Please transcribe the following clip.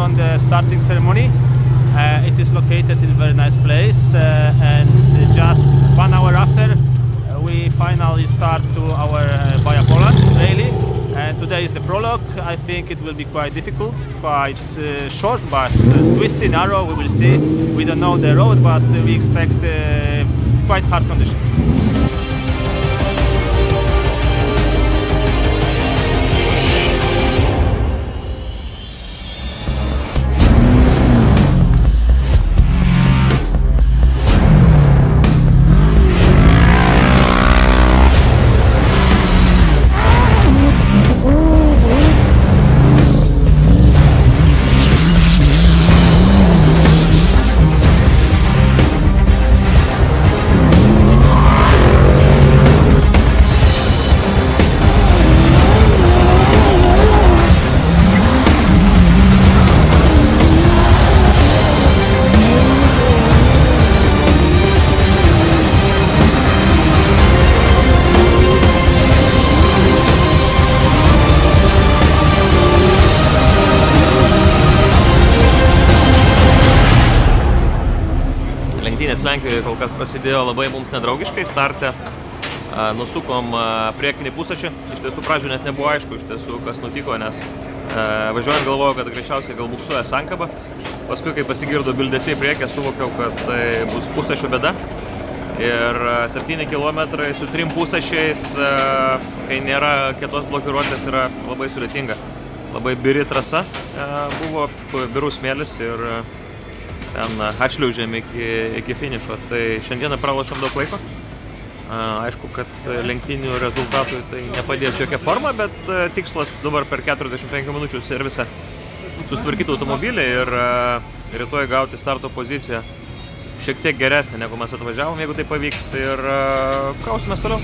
on the starting ceremony. It is located in a very nice place, and just 1 hour after we finally start to our Via Poland rally. And today is the prologue. I think it will be quite difficult, quite short, but twisty, narrow. We will see. We don't know the road, but we expect quite hard conditions. Lenktynės Lenkijoje kol kas prasidėjo labai mums nedraugiškai. Starte nusukom priekinį pusašį. Iš tiesų pradžio net nebuvo aišku, iš tiesų kas nutiko, nes važiuojant galvojau, kad greičiausiai gal buksuoja sankaba. Paskui, kai pasigirdo bildesiai priekį, suvokiau, kad tai bus pusašio bėda. Ir 7 km su 3 pusašiais, kai nėra kietos blokiruotės, yra labai sudėtinga. Labai biri trasa buvo, birus smėlis ir ten atšliaužėm iki finišo. Tai šiandieną pralošėm daug laiko. Aišku, kad lenktynių rezultatui tai nepadės jokia forma, bet tikslas dabar per 45 minučių servise sustvarkyti automobilį ir rytoj gauti starto poziciją šiek tiek geresnė, negu mes atvažiavom, jeigu tai pavyks, ir kausimės toliau.